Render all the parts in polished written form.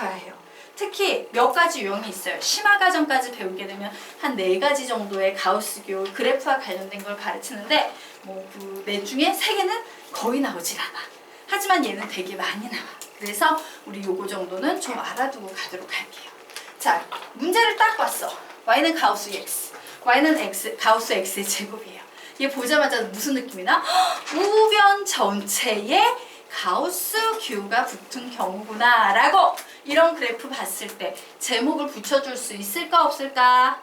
익혀야 해요. 특히 몇 가지 유형이 있어요. 심화 과정까지 배우게 되면 한 4가지 정도의 가우스 기호 그래프와 관련된 걸 가르치는데 그 4 중에 3개는 거의 나오질 않아. 하지만 얘는 되게 많이 나와. 그래서 우리 요거 정도는 좀 알아두고 가도록 할게요. 자, 문제를 딱 봤어. y는 가우스 x, y는 x, 가우스 x의 제곱이에요. 얘 보자마자 무슨 느낌이 나? 우변 전체에 가우스 기호가 붙은 경우구나 라고 이런 그래프 봤을 때 제목을 붙여줄 수 있을까 없을까?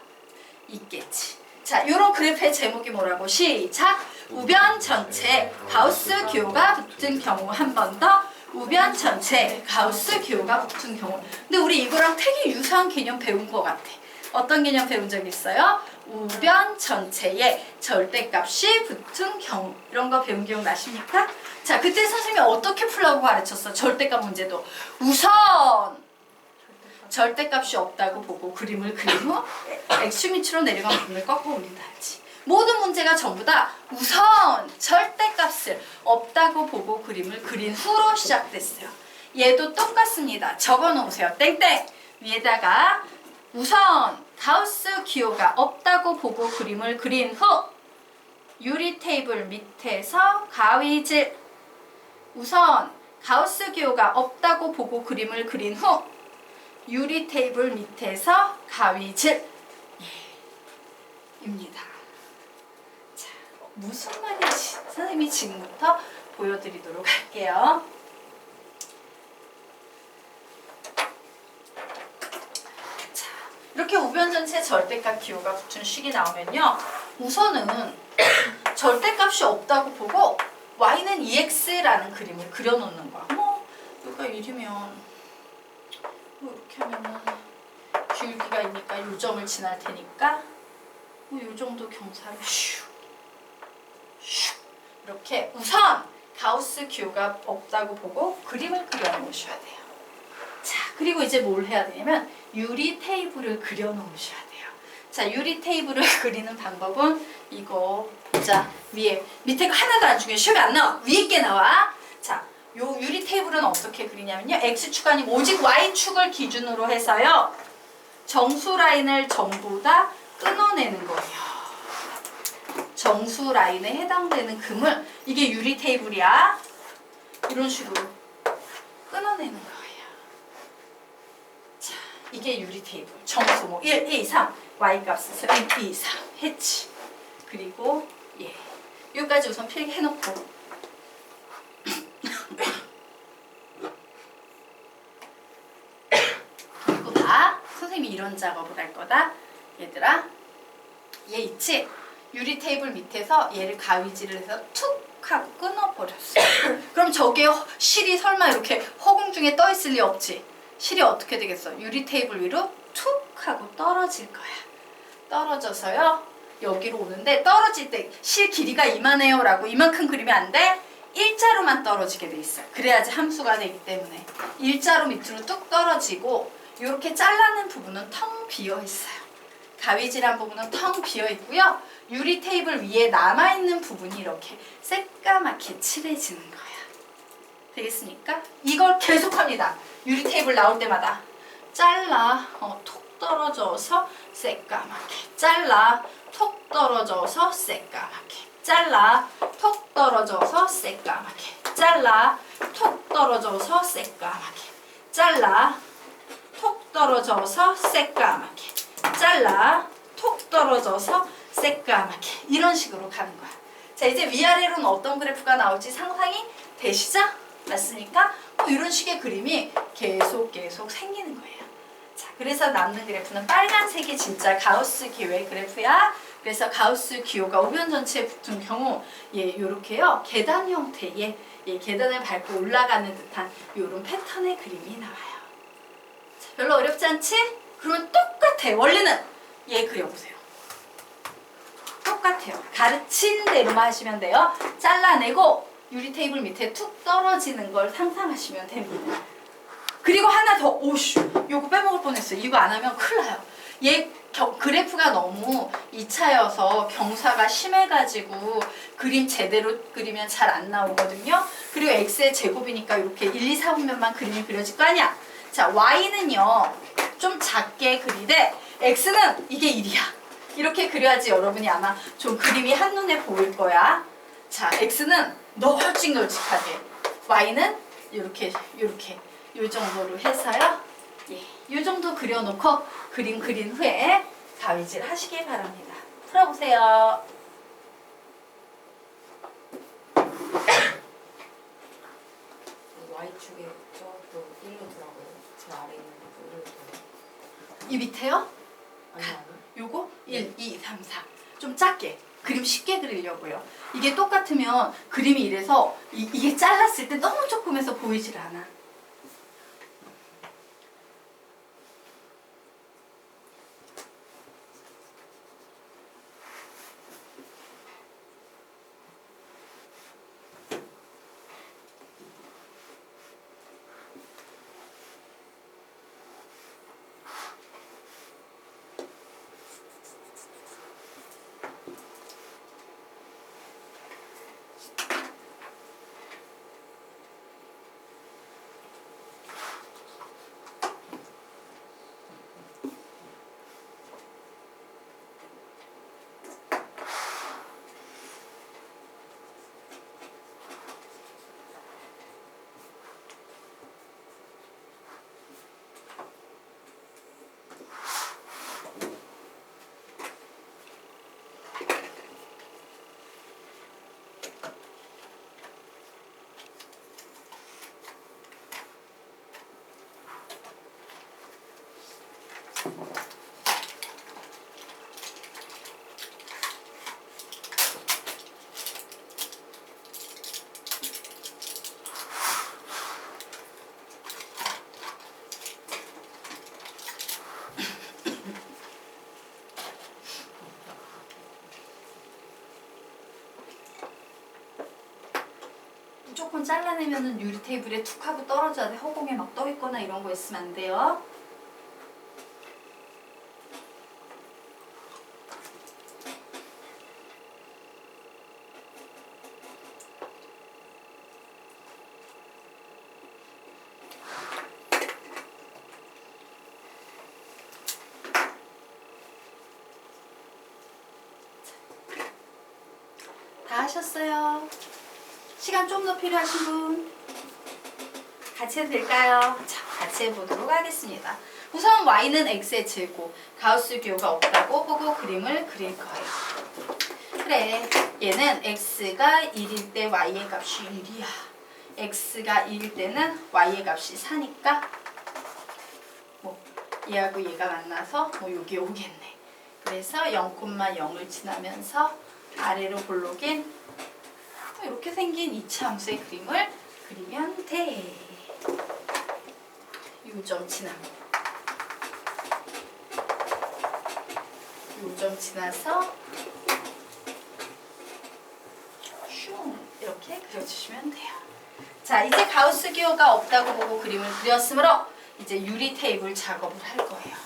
있겠지. 자, 요런 그래프의 제목이 뭐라고? 시작! 우변 전체에 가우스 기호가 붙은 경우. 한 번 더. 우변 전체에 가우스 기호가 붙은 경우. 근데 우리 이거랑 되게 유사한 개념 배운 것 같아. 어떤 개념 배운 적 있어요? 우변 전체에 절대값이 붙은 경우. 이런 거 배운 기억 나십니까? 자, 그때 선생님이 어떻게 풀라고 가르쳤어? 절대값 문제도. 우선 절대값이 없다고 보고 그림을 그린 후 x 밑으로 내려간 부분을 꺾어 올린다 하지. 모든 문제가 전부 다 우선 절대값을 없다고 보고 그림을 그린 후로 시작됐어요. 얘도 똑같습니다. 적어 놓으세요. 땡땡! 위에다가 우선 가우스 기호가 없다고 보고 그림을 그린 후 유리 테이블 밑에서 가위질. 우선 가우스 기호가 없다고 보고 그림을 그린 후 유리 테이블 밑에서 가위질. 입니다. 자, 무슨 말인지 선생님이 지금부터 보여드리도록 할게요. 자, 이렇게 우변 전체 절대값 기호가 붙은 식이 나오면요. 우선은 절대값이 없다고 보고 y는 2x라는 그림을 그려놓는 거야. 여기가 1이면 이렇게 하면은 길기가 있으니까 요 점을 지날 테니까 요 정도 경사로 슉 이렇게 우선 가우스 기호가 없다고 보고 그림을 그려 놓으셔야 돼요. 자, 그리고 이제 뭘 해야 되냐면 유리 테이블을 그려 놓으셔야 돼요. 자, 유리 테이블을 그리는 방법은 이거 보자. 밑에가 하나도 안 중요해. 시험에 안 나와. 위에 게 나와. 자, 요 유리 테이블은 어떻게 그리냐면요. x축 아니고 오직 y축을 기준으로 해서요. 정수 라인을 전부 다 끊어내는 거예요. 정수 라인에 해당되는 금을, 이게 유리 테이블이야. 이런 식으로 끊어내는 거예요. 자, 이게 유리 테이블. 정수 뭐 1, 2, 3, y 값은 3, 2, 3 했지. 그리고 여기까지 우선 필기해놓고 이거 봐. 선생님이 이런 작업을 할 거다. 얘들아, 얘 있지? 유리 테이블 밑에서 얘를 가위질을 해서 툭 하고 끊어버렸어. 그럼 저게 실이 설마 이렇게 허공중에 떠 있을 리 없지? 실이 어떻게 되겠어? 유리 테이블 위로 툭 하고 떨어질 거야. 떨어져서요. 여기로 오는데 떨어질 때 실 길이가 이만해요 라고 이만큼 그리면 안 돼. 일자로만 떨어지게 돼 있어요. 그래야지 함수가 되기 때문에. 일자로 밑으로 뚝 떨어지고 이렇게 잘라낸 부분은 텅 비어 있어요. 가위질한 부분은 텅 비어 있고요. 유리 테이블 위에 남아있는 부분이 이렇게 새까맣게 칠해지는 거야. 되겠습니까? 이걸 계속합니다. 유리 테이블 나올 때마다 잘라 톡 떨어져서 새까맣게 잘라 톡 떨어져서 새까맣게 잘라 톡 떨어져서 새까맣게 잘라 톡 떨어져서 새까맣게 잘라 톡 떨어져서 새까맣게 잘라 톡 떨어져서 새까맣게 이런 식으로 가는 거야. 자, 이제 위아래로는 어떤 그래프가 나올지 상상이 되시죠? 맞습니까? 이런 식의 그림이 계속 생기는 거예요. 자, 그래서 남는 그래프는 빨간색이 진짜 가우스 기호의 그래프야. 그래서 가우스 기호가 우변 전체에 붙은 경우 요렇게요. 계단 형태의 계단을 밟고 올라가는 듯한 요런 패턴의 그림이 나와요. 자, 별로 어렵지 않지? 그러면 똑같아. 원래는 얘 그려보세요. 똑같아요. 가르친 대로만 하시면 돼요. 잘라내고 유리 테이블 밑에 툭 떨어지는 걸 상상하시면 됩니다. 그리고 하나 더. 오씨, 요거 빼먹을 뻔했어요. 이거 안 하면 큰일 나요. 얘 그래프가 너무 2차여서 경사가 심해가지고 그림 제대로 그리면 잘 안 나오거든요. 그리고 x의 제곱이니까 이렇게 1, 2, 4분면만 그림이 그려질 거 아니야. 자, y는요 좀 작게 그리되 x는 이게 1이야. 이렇게 그려야지 여러분이 아마 좀 그림이 한눈에 보일 거야. 자, x는 널찍널찍하게, y는 이렇게 요 정도로 해서요. 예, 요 정도 그려놓고 그림 그린 후에 가위질 하시길 바랍니다. 풀어보세요. Y축에 저또 1로 더라고요. 저 아래 있는 거 1로 더. 이 밑에요? 아니 아니. 요거 1, 2, 3, 4. 좀 작게. 그림 쉽게 그리려고요. 이게 똑같으면 그림이 이래서 이게 잘랐을 때 너무 조그매서 보이질 않아. 무조건 잘라내면은 유리 테이블에 툭 하고 떨어져야 돼. 허공에 막 떠 있거나 이런 거 있으면 안 돼요. 다 하셨어요? 시간 좀 더 필요하신 분? 같이 해도 될까요? 자, 같이 해보도록 하겠습니다. 우선 y는 x의 제곱, 가우스 기호가 없다고 보고 그림을 그릴 거예요. 그래, 얘는 x가 1일 때 y의 값이 1이야. x가 2일 때는 y의 값이 4니까 뭐 얘하고 얘가 만나서 뭐 여기 오겠네. 그래서 0,0을 지나면서 아래로 볼록인 이렇게 생긴 이차 함수의 그림을 그리면 돼. 요점 지나고 요점 지나서 슝 이렇게 그려주시면 돼요. 자, 이제 가우스 기호가 없다고 보고 그림을 그렸으므로 이제 유리 테이블 작업을 할 거예요.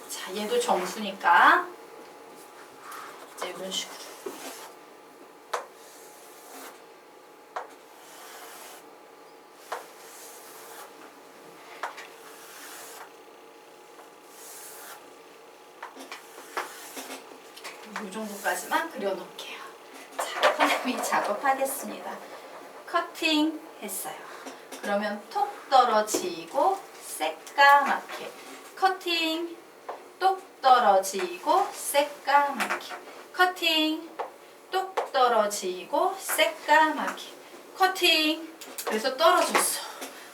자, 얘도 정수니까 이제 이런 식으로 이 정도까지만 그려놓을게요. 자, 선생님이 작업하겠습니다. 커팅 했어요. 그러면 톡 떨어지고 새까맣게 커팅, 똑 떨어지고 새까맣게 커팅, 똑 떨어지고 새까맣게 커팅. 그래서 떨어졌어.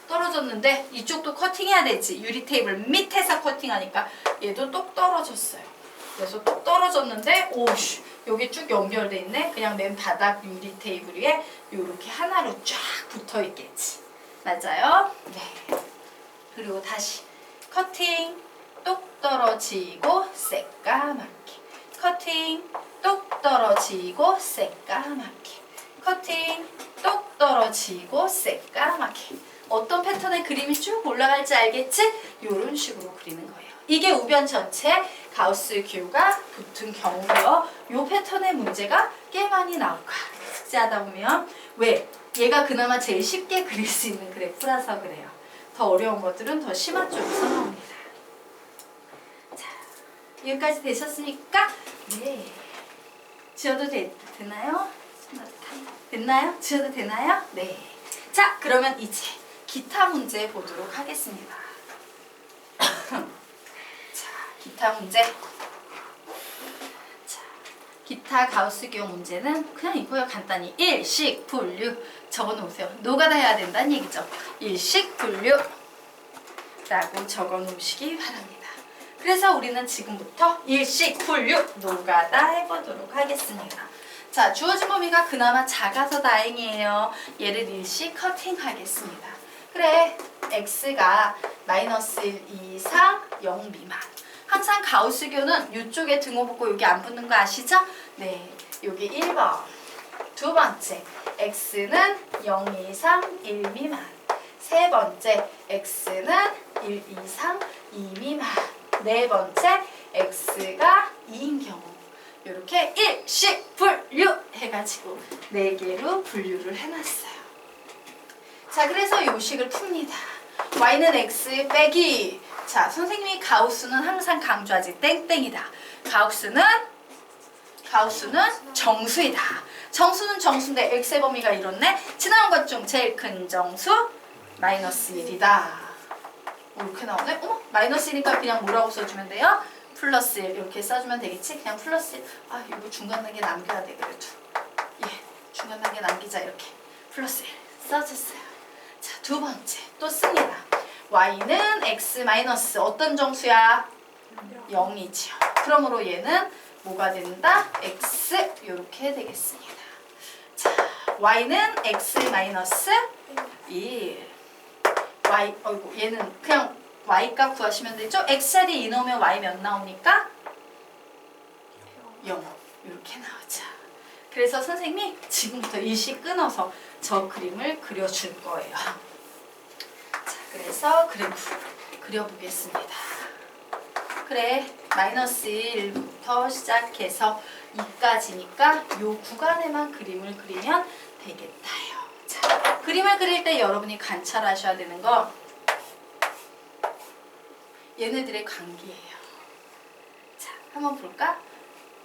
떨어졌는데 이쪽도 커팅해야 되지. 유리 테이블 밑에서 커팅하니까 얘도 똑 떨어졌어요. 그래서 똑 떨어졌는데 오씨 여기 쭉 연결돼 있네. 그냥 맨 바닥 유리 테이블 위에 이렇게 하나로 쫙 붙어 있겠지. 맞아요? 네. 그리고 다시 커팅, 똑 떨어지고 새까맣게 커팅, 똑 떨어지고 새까맣게 커팅, 똑 떨어지고 새까맣게. 어떤 패턴의 그림이 쭉 올라갈지 알겠지? 이런 식으로 그리는 거예요. 이게 우변 전체 가우스 기호가 붙은 경우고요. 이 패턴의 문제가 꽤 많이 나올 거야. 숙제하다 보면. 왜? 얘가 그나마 제일 쉽게 그릴 수 있는 그래프라서 그래요. 더 어려운 것들은 더 심한 쪽에서 나옵니다. 자, 여기까지 되셨습니까? 네. 지워도 되나요? 됐나요? 지워도 되나요? 네. 자, 그러면 이제 기타 문제 보도록 하겠습니다. 자, 기타 문제. 자, 기타 가우스 기호 문제는 그냥 이거요. 간단히 일식 분류 적어놓으세요. 노가다 해야 된다는 얘기죠. 일식 분류 라고 적어놓으시기 바랍니다. 그래서 우리는 지금부터 일식 분류 노가다 해보도록 하겠습니다. 자, 주어진 범위가 그나마 작아서 다행이에요. 얘를 일씩 커팅하겠습니다. 그래, x가 마이너스 1 이상 0 미만. 항상 가우스교는 이쪽에 등호 붙고 여기 안 붙는 거 아시죠? 네, 여기 1번. 두 번째, x는 0 이상 1 미만. 세 번째, x는 1 이상 2 미만. 네 번째, x가 2인 경우. 이렇게 일식 분류 해가지고 4개로 분류를 해놨어요. 자, 그래서 요식을 풉니다. y는 x 빼기. 자, 선생님이 가우스는 항상 강조하지. 땡땡이다. 가우스는 정수이다. 정수는 정수인데 x의 범위가 이렇네. 지나온 것 중 제일 큰 정수 마이너스 1이다. 이렇게 나오네. 어머, 마이너스 1이니까 그냥 뭐라고 써주면 돼요? 플러스 1 이렇게 써주면 되겠지? 그냥 플러스 1. 아, 이거 중간 단계 남겨야 돼 그래도. 예, 중간 단계 남기자 이렇게. 플러스 1 써줬어요. 자, 두 번째 또 씁니다. y는 x 마이너스 어떤 정수야? 0이지요. 그러므로 얘는 뭐가 된다? x 이렇게 되겠습니다. 자, y는 x 마이너스 1. y, 어이구, 얘는 그냥 y값 구하시면 되죠? x자리 2 넣으면 y 몇 나오니까? 0. 이렇게 나오죠. 그래서 선생님이 지금부터 일시 끊어서 저 그림을 그려줄 거예요. 자, 그래서 그래프 그려보겠습니다. 그래, 마이너스 1부터 시작해서 2까지니까 요 구간에만 그림을 그리면 되겠다요. 자, 그림을 그릴 때 여러분이 관찰하셔야 되는 거 얘네들의 관계예요. 자, 한번 볼까?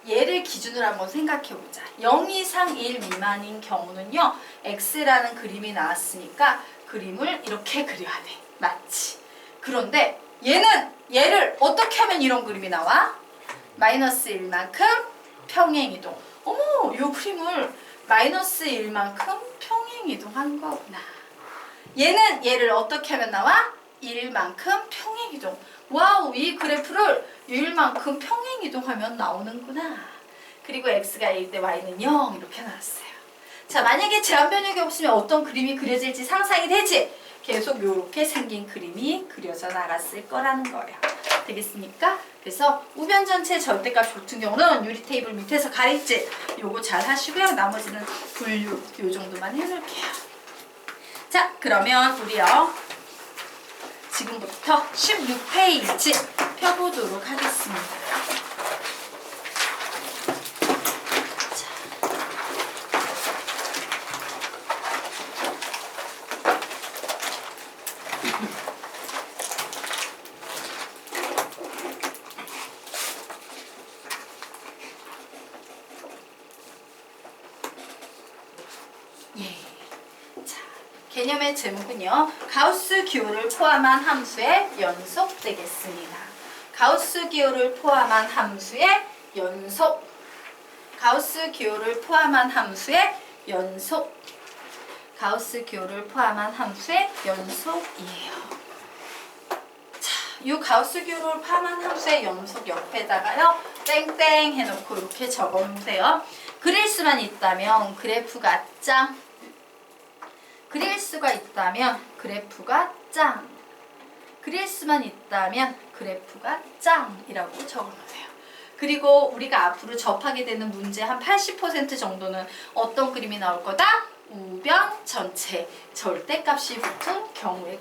얘를 기준으로 한번 생각해보자. 0 이상 1 미만인 경우는요, x라는 그림이 나왔으니까 그림을 이렇게 그려야 돼. 맞지? 그런데 얘를 어떻게 하면 이런 그림이 나와? 마이너스 1만큼 평행이동. 어머, 요 그림을 마이너스 1만큼 평행이동한 거구나. 얘를 어떻게 하면 나와? 1만큼 평행이동. 와우, 이 그래프를 1만큼 평행이동하면 나오는구나. 그리고 x가 1일 때 y는 0 이렇게 나왔어요. 자, 만약에 제한 변역이 없으면 어떤 그림이 그려질지 상상이 되지? 계속 이렇게 생긴 그림이 그려져 나갔을 거라는 거예요. 되겠습니까? 그래서 우변 전체 절대값 붙은 경우는 유리 테이블 밑에서 가리지. 요거 잘 하시고요. 나머지는 분류 요 정도만 해놓을게요. 자, 그러면 우리요. 지금부터 16페이지 펴보도록 하겠습니다. 개념의 제목은요. 가우스 기호를 포함한 함수의 연속 되겠습니다. 가우스 기호를 포함한 함수의 연속. 가우스 기호를 포함한 함수의 연속. 가우스 기호를 포함한 함수의 연속이에요. 자, 이 가우스 기호를 포함한 함수의 연속 옆에다가요. 땡땡 해놓고 이렇게 적어놓으면 돼요. 그릴 수만 있다면 그래프가 짱. 그릴 수가 있다면 그래프가 짱. 그릴 수만 있다면 그래프가 짱이라고 적어놓으세요. 그리고 우리가 앞으로 접하게 되는 문제 한 80% 정도는 어떤 그림이 나올 거다? 우변 전체 절대값이 붙은 경우에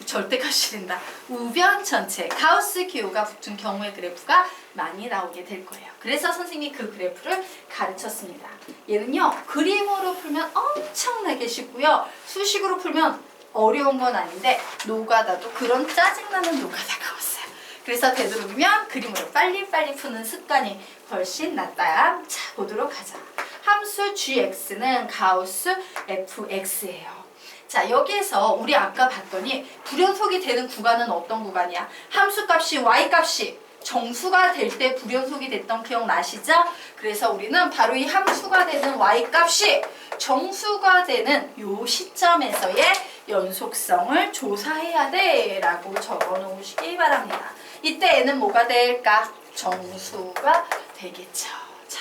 절대값이 된다. 우변 전체 가우스 기호가 붙은 경우의 그래프가 많이 나오게 될 거예요. 그래서 선생님이 그 그래프를 가르쳤습니다. 얘는요, 그림으로 풀면 엄청나게 쉽고요. 수식으로 풀면 어려운 건 아닌데 노가다도 그런 짜증나는 노가다가 왔어요. 그래서 되도록이면 그림으로 빨리빨리 푸는 습관이 훨씬 낫다. 자, 보도록 하자. 함수 gx는 가우스 fx예요. 자, 여기에서 우리 아까 봤더니 불연속이 되는 구간은 어떤 구간이야? 함수값이 y값이 정수가 될 때 불연속이 됐던 기억나시죠? 그래서 우리는 바로 이 함수가 되는 y값이 정수가 되는 요 시점에서의 연속성을 조사해야 돼 라고 적어 놓으시기 바랍니다. 이때 n은 뭐가 될까? 정수가 되겠죠. 자,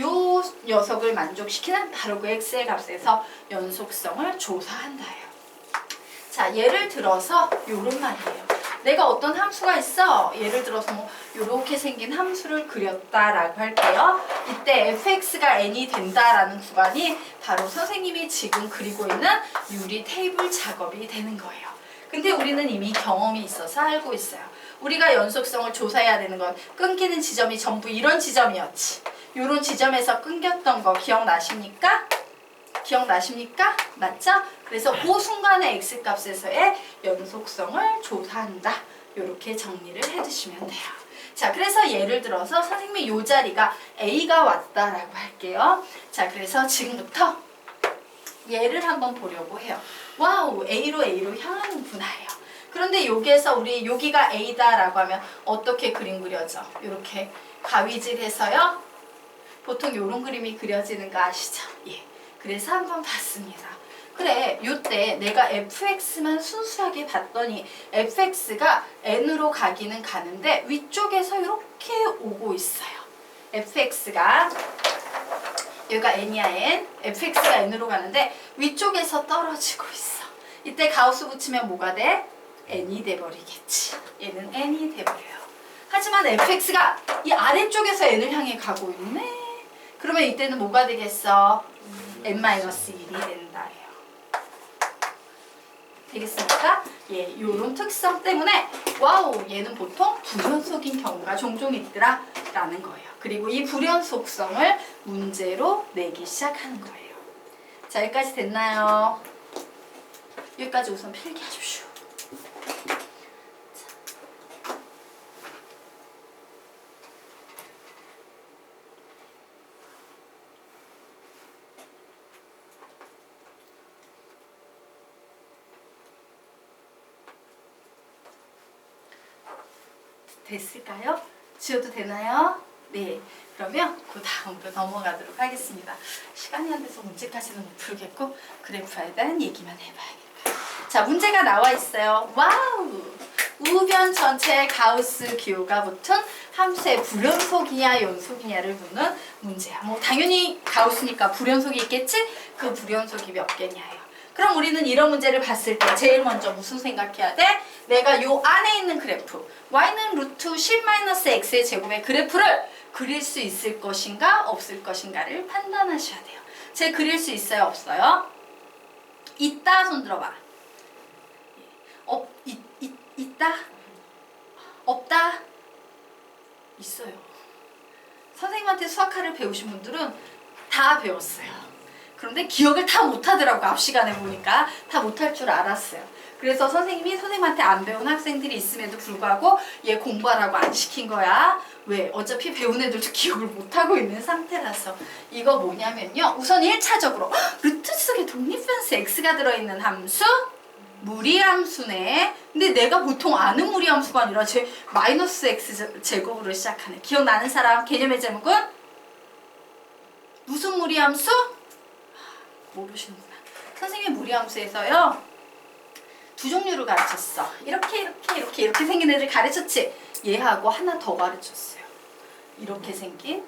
요 녀석을 만족시키는 바로 그 x의 값에서 연속성을 조사한다요. 자, 예를 들어서 요런 말이에요. 내가 어떤 함수가 있어. 예를 들어서 뭐 요렇게 생긴 함수를 그렸다라고 할게요. 이때 fx가 n이 된다라는 구간이 바로 선생님이 지금 그리고 있는 유리 테이블 작업이 되는 거예요. 근데 우리는 이미 경험이 있어서 알고 있어요. 우리가 연속성을 조사해야 되는 건 끊기는 지점이 전부 이런 지점이었지. 요런 지점에서 끊겼던 거 기억나십니까? 기억나십니까? 맞죠? 그래서 그 순간의 x값에서의 연속성을 조사한다. 이렇게 정리를 해두시면 돼요. 자, 그래서 예를 들어서 선생님이 요 자리가 a가 왔다라고 할게요. 자, 그래서 지금부터 얘를 한번 보려고 해요. 와우, A로 향하는구나 해요. 그런데 여기에서 우리 여기가 A다라고 하면 어떻게 그림 그려져? 이렇게 가위질해서요. 보통 이런 그림이 그려지는 거 아시죠? 예. 그래서 한번 봤습니다. 그래, 요때 내가 fx만 순수하게 봤더니 fx가 n으로 가기는 가는데 위쪽에서 이렇게 오고 있어요. fx가 여기가 n이야 n, fx가 n으로 가는데 위쪽에서 떨어지고 있어. 이때 가우스 붙이면 뭐가 돼? n이 돼버리겠지. 얘는 n이 돼버려요. 하지만 fx가 이 아래쪽에서 n을 향해 가고 있네. 그러면 이때는 뭐가 되겠어? n-1이 된다예요. 되겠습니까? 예, 요런 특성 때문에 와우, 얘는 보통 불연속인 경우가 종종 있더라 라는 거예요. 그리고 이 불연속성을 문제로 내기 시작하는 거예요. 자, 여기까지 됐나요? 여기까지 우선 필기하십시오. 됐을까요? 지워도 되나요? 네. 그러면 그 다음으로 넘어가도록 하겠습니다. 시간이 안 돼서 문제까지는 못 풀겠고 그래프에 대한 얘기만 해봐야겠다. 자, 문제가 나와 있어요. 와우! 우변 전체의 가우스 기호가 붙은 함수의 불연속이냐 연속이냐를 묻는 문제야. 뭐 당연히 가우스니까 불연속이 있겠지? 그 불연속이 몇 개냐예요. 그럼 우리는 이런 문제를 봤을 때 제일 먼저 무슨 생각해야 돼? 내가 요 안에 있는 그래프 y는 루트 10-x의 제곱의 그래프를 그릴 수 있을 것인가 없을 것인가를 판단하셔야 돼요. 제 그릴 수 있어요 없어요? 있다 손 들어봐. 있다? 없다? 있어요. 선생님한테 수학화를 배우신 분들은 다 배웠어요. 그런데 기억을 다 못하더라고. 앞 시간에 보니까 다 못할 줄 알았어요. 그래서 선생님한테 안 배운 학생들이 있음에도 불구하고 얘 공부하라고 안 시킨 거야. 왜? 어차피 배운 애들도 기억을 못하고 있는 상태라서. 이거 뭐냐면요. 우선 1차적으로 루트 속에 독립변수 x가 들어있는 함수? 무리함수네. 근데 내가 보통 아는 무리함수가 아니라 제 마이너스 x 제곱으로 시작하네. 기억나는 사람? 개념의 제목은? 무슨 무리함수? 모르시는구나. 선생님이 무리함수에서요. 두 종류를 가르쳤어. 이렇게 생긴 애들 가르쳤지. 얘하고 하나 더 가르쳤어요. 이렇게 생긴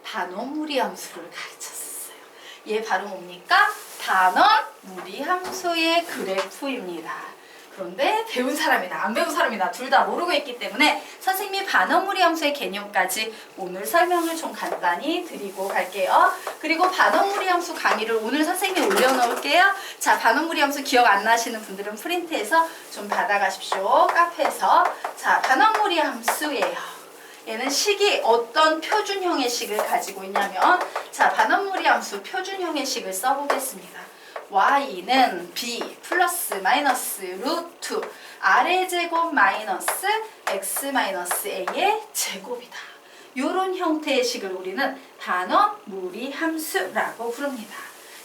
단원 무리함수를 가르쳤었어요. 얘 바로 뭡니까? 단원 무리함수의 그래프입니다. 그런데 배운 사람이나 안 배운 사람이나 둘 다 모르고 있기 때문에 선생님이 반원무리함수의 개념까지 오늘 설명을 좀 간단히 드리고 갈게요. 그리고 반원무리함수 강의를 오늘 선생님이 올려놓을게요. 자, 반원무리함수 기억 안 나시는 분들은 프린트해서 좀 받아가십시오. 카페에서. 자, 반원무리함수예요. 얘는 식이 어떤 표준형의 식을 가지고 있냐면 자, 반원무리함수 표준형의 식을 써보겠습니다. y는 b 플러스 마이너스 루트 r의 제곱 마이너스 x 마이너스 a의 제곱이다. 이런 형태의 식을 우리는 반원무리 함수라고 부릅니다.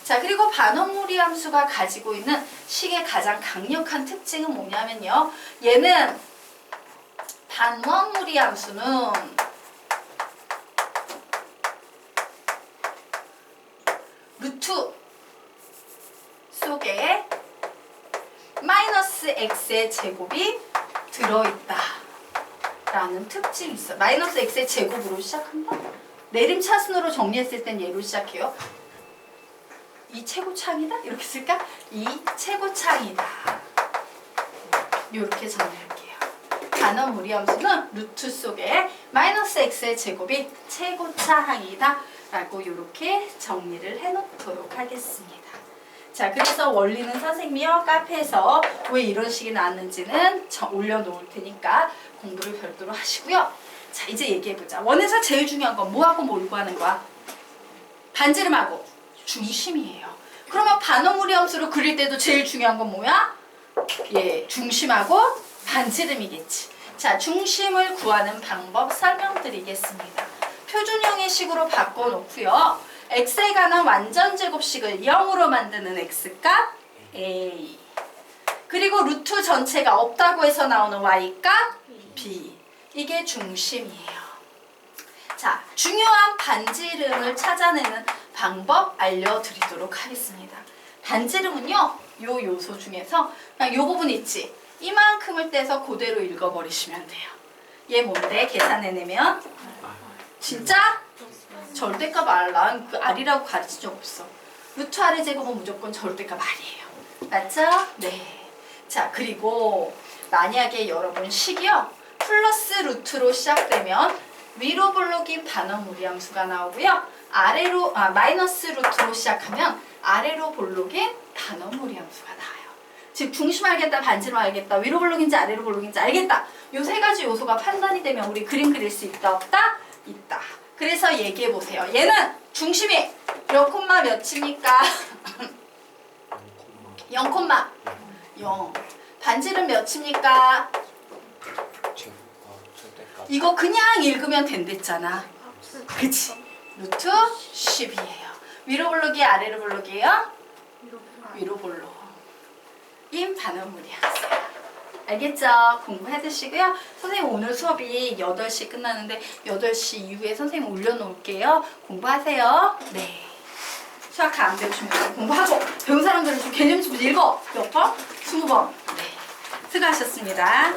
자, 그리고 반원무리 함수가 가지고 있는 식의 가장 강력한 특징은 뭐냐면요. 얘는 반원무리 함수는 루트 속에 마이너스 x의 제곱이 들어있다 라는 특징이 있어. 마이너스 x의 제곱으로 시작한다. 내림차순으로 정리했을 땐 얘로 시작해요. 이 최고창이다? 이렇게 쓸까? 이 최고창이다. 이렇게 정리할게요. 반원무리 함수는 루트 속에 마이너스 x의 제곱이 최고차항이다 라고 이렇게 정리를 해놓도록 하겠습니다. 자, 그래서 원리는 선생님이요 카페에서 왜 이런 식이 나왔는지는 올려놓을 테니까 공부를 별도로 하시고요. 자, 이제 얘기해보자. 원에서 제일 중요한 건 뭐하고 뭘고 하는 거야? 반지름하고 중심이에요. 그러면 반원무리 함수로 그릴 때도 제일 중요한 건 뭐야? 예, 중심하고 반지름이겠지. 자, 중심을 구하는 방법 설명드리겠습니다. 표준형의 식으로 바꿔놓고요. x에 관한 완전 제곱식을 0으로 만드는 x값 a, 그리고 루트 전체가 없다고 해서 나오는 y값 b, 이게 중심이에요. 자, 중요한 반지름을 찾아내는 방법 알려드리도록 하겠습니다. 반지름은요, 요 요소 중에서 그냥 요 부분 있지? 이만큼을 떼서 그대로 읽어버리시면 돼요. 얘 뭔데? 계산해내면 진짜? 절대값 알라. 그 R이라고 가르친 적 없어. 루트 R의 제곱은 무조건 절대값 R이에요. 맞죠? 네. 자, 그리고 만약에 여러분 식이요 플러스 루트로 시작되면 위로 볼록인 반원무리 함수가 나오고요. 아래로 마이너스 루트로 시작하면 아래로 볼록인 반원무리 함수가 나와요. 즉 중심 알겠다, 반지름 알겠다, 위로 볼록인지 아래로 볼록인지 알겠다. 요 세 가지 요소가 판단이 되면 우리 그림 그릴 수 있다, 없다? 있다. 그래서 얘기해 보세요. 얘는 중심이 0, 몇입니까? 0,0. 반지름 몇입니까? 이거 그냥 읽으면 된댔잖아. 그치? 루트 10이에요. 위로 볼록이 아래로 볼록이에요? 위로 볼록. 인 반원무리 함수야. 알겠죠? 공부해 두시고요. 선생님 오늘 수업이 8시 끝나는데 8시 이후에 선생님 올려놓을게요. 공부하세요. 네. 수학 다 안 배우시면 공부하고, 배운 사람들은 좀 개념 좀 읽어. 몇 번? 20번. 네. 수고하셨습니다.